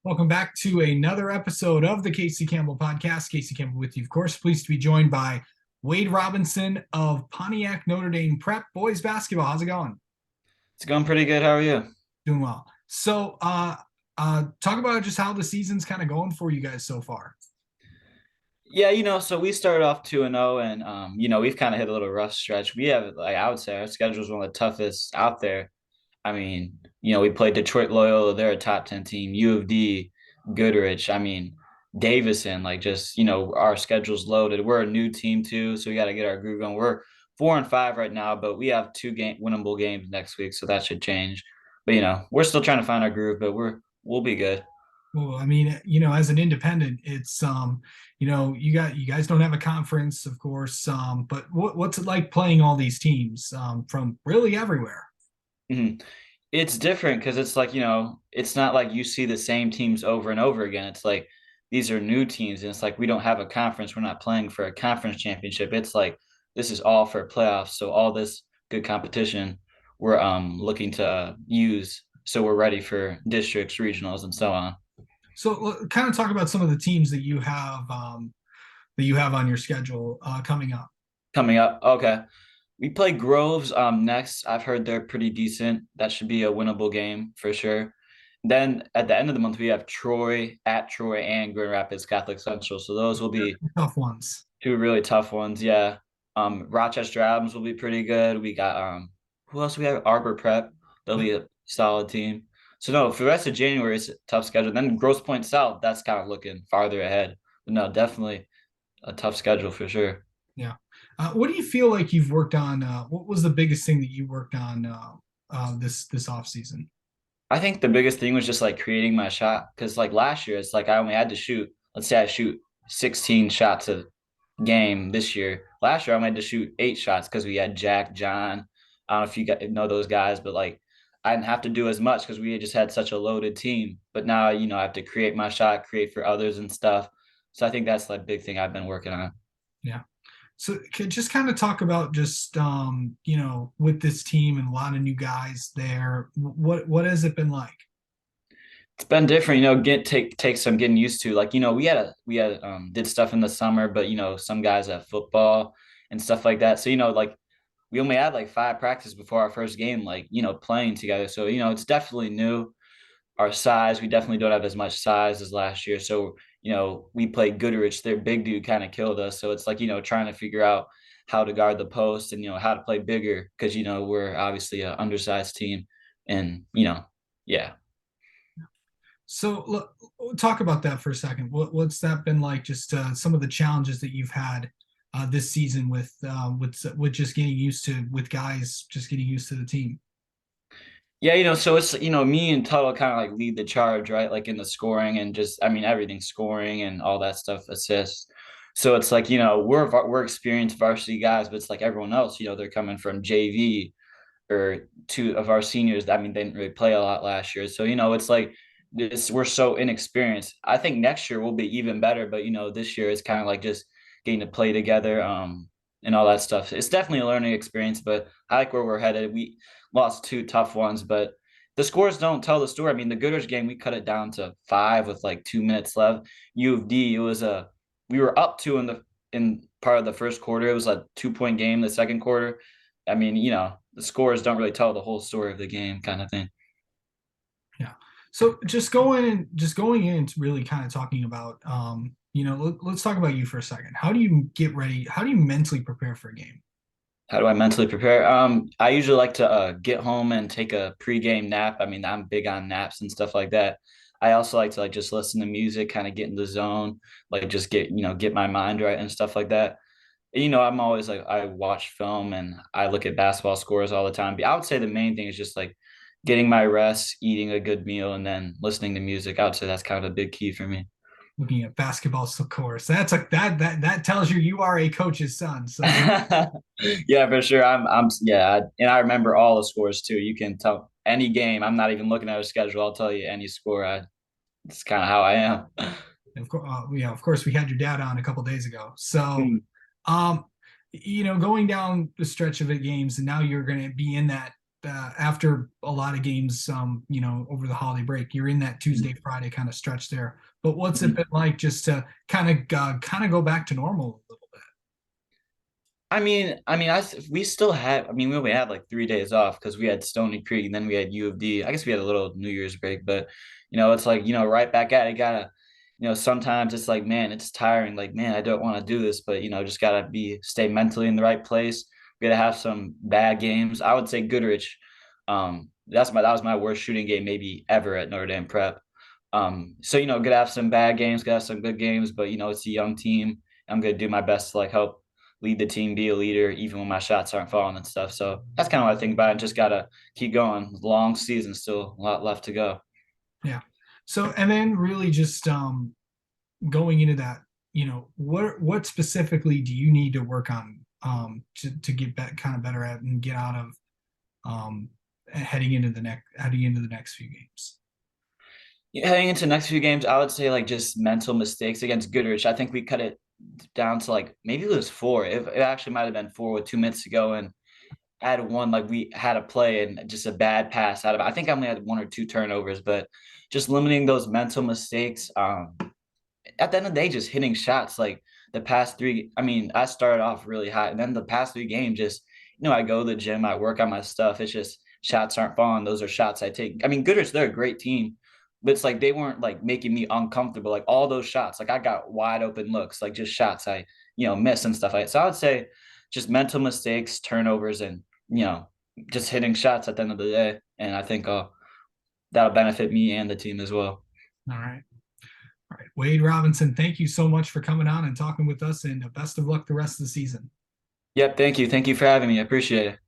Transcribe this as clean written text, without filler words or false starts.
Welcome back to another episode of the Casey Campbell podcast. Casey Campbell with you, of course. Pleased to be joined by Wade Robinson of Pontiac Notre Dame Prep Boys Basketball. How's it going? It's going pretty good. How are you? Doing well. Talk about just how the season's kind of going for you guys so far. Yeah, so we started off 2-0 and we've kind of hit a little rough stretch. We have like I would say our schedule is one of the toughest out there. I mean, we played Detroit Loyola, they're a top 10 team, U of D, Goodrich, Davison, like just, our schedule's loaded. We're a new team too, so we got to get our groove going. We're 4-5 right now, but we have two winnable games next week, so that should change. But we're still trying to find our groove, but we'll be good. Well, I mean, as an independent, it's you guys don't have a conference, of course. But what's it like playing all these teams from really everywhere? Mhm. It's different because it's like, it's not like you see the same teams over and over again. It's like these are new teams, and it's like we don't have a conference. We're not playing for a conference championship. It's like this is all for playoffs. So all this good competition we're looking to use so we're ready for districts, regionals, and so on. So, kind of talk about some of the teams that you have on your schedule coming up. Coming up, okay. We play Groves next. I've heard they're pretty decent. That should be a winnable game for sure. Then at the end of the month, we have Troy and Grand Rapids Catholic Central. So those will be Tough ones. two really tough ones. Yeah. Rochester Adams will be pretty good. We got who else we have? Arbor Prep. They'll Yep. be a solid team. So no, for the rest of January, it's a tough schedule. Then Grosse Pointe South, that's kind of looking farther ahead. But no, definitely a tough schedule for sure. Yeah. What do you feel like you've worked on? What was the biggest thing that you worked on this off season? I think the biggest thing was just like creating my shot because like last year, it's like I only had to shoot. Let's say I shoot 16 shots a game this year. Last year, I had to shoot 8 shots because we had Jack, John. I don't know if you know those guys, but like I didn't have to do as much because we just had such a loaded team. But now, I have to create my shot, create for others and stuff. So I think that's the big thing I've been working on. Yeah. So could just kind of talk about just with this team and a lot of new guys there. What has it been like? It's been different, take some getting used to. Like, we had did stuff in the summer, but some guys have football and stuff like that. So, like we only had like 5 practices before our first game, like, playing together. So, it's definitely new. Our size, we definitely don't have as much size as last year. So, we played Goodrich, their big dude kind of killed us. So it's like, trying to figure out how to guard the post and, how to play bigger because, we're obviously an undersized team. And, yeah. So look, talk about that for a second. What's that been like? Just some of the challenges that you've had this season with just getting used to with guys just getting used to the team. Yeah, so it's me and Tuttle kind of like lead the charge, right? Like in the scoring and just everything scoring and all that stuff assists. So it's like we're experienced varsity guys, but it's like everyone else, they're coming from JV or two of our seniors. They didn't really play a lot last year, so it's like this we're so inexperienced. I think next year we'll be even better, but this year it's kind of like just getting to play together, and all that stuff. It's definitely a learning experience, but I like where we're headed. We lost two tough ones, but the scores don't tell the story. The Goodrich game, we cut it down to 5 with like 2 minutes left. U of D, it was we were up 2 in part of the first quarter. It was a 2-point game the second quarter. The scores don't really tell the whole story of the game, kind of thing. Yeah. So just going in and really kind of talking about let's talk about you for a second. How do you get ready? How do you mentally prepare for a game? How do I mentally prepare? I usually like to get home and take a pregame nap. I'm big on naps and stuff like that. I also like to like just listen to music, kind of get in the zone, like just get my mind right and stuff like that. I'm always like I watch film and I look at basketball scores all the time. But I would say the main thing is just like getting my rest, eating a good meal, and then listening to music. I would say that's kind of a big key for me. Looking at basketball scores. That's like that tells you you are a coach's son. So Yeah, for sure. Yeah, and I remember all the scores too. You can tell any game. I'm not even looking at a schedule. I'll tell you any score. It's kind of how I am. of course, we had your dad on a couple days ago. So, Hmm. um, going down the stretch of the games, and now you're going to be in that. after a lot of games, over the holiday break, you're in that Tuesday, Friday kind of stretch there. But what's it Mhm. been like just to kind of go back to normal a little bit? We still have. I mean, we only had like 3 days off because we had Stony Creek and then we had U of D. I guess we had a little New Year's break, but it's like right back at it. Gotta, sometimes it's like, man, it's tiring. Like, man, I don't want to do this, but just gotta stay mentally in the right place. We gotta have some bad games. I would say Goodrich. That was my worst shooting game maybe ever at Notre Dame Prep. So gotta have some bad games, gotta have some good games, but it's a young team. I'm gonna do my best to like help lead the team, be a leader, even when my shots aren't falling and stuff. So that's kind of what I think about it. Just gotta keep going. Long season, still a lot left to go. Yeah. So and then really just going into that, what specifically do you need to work on to get back kind of better at and get out of heading into the next few games? Yeah, heading into the next few games, I would say like just mental mistakes against Goodrich. I think we cut it down to like maybe it was four. It actually might have been four with 2 minutes to go, and I had one like we had a play and just a bad pass out of it. I think I only had one or two turnovers, but just limiting those mental mistakes. At the end of the day, just hitting shots like the past three. I mean, I started off really hot, and then the past three games, just I go to the gym, I work on my stuff. It's just shots aren't falling. Those are shots I take. I mean, Goodrich, they're a great team, but it's like they weren't like making me uncomfortable. Like all those shots, like I got wide open looks, like just shots I miss and stuff like that. So I would say just mental mistakes, turnovers, and just hitting shots at the end of the day. And I think that'll benefit me and the team as well. All right. All right. Wade Robinson, thank you so much for coming on and talking with us, and best of luck the rest of the season. Yep. Thank you. Thank you for having me. I appreciate it.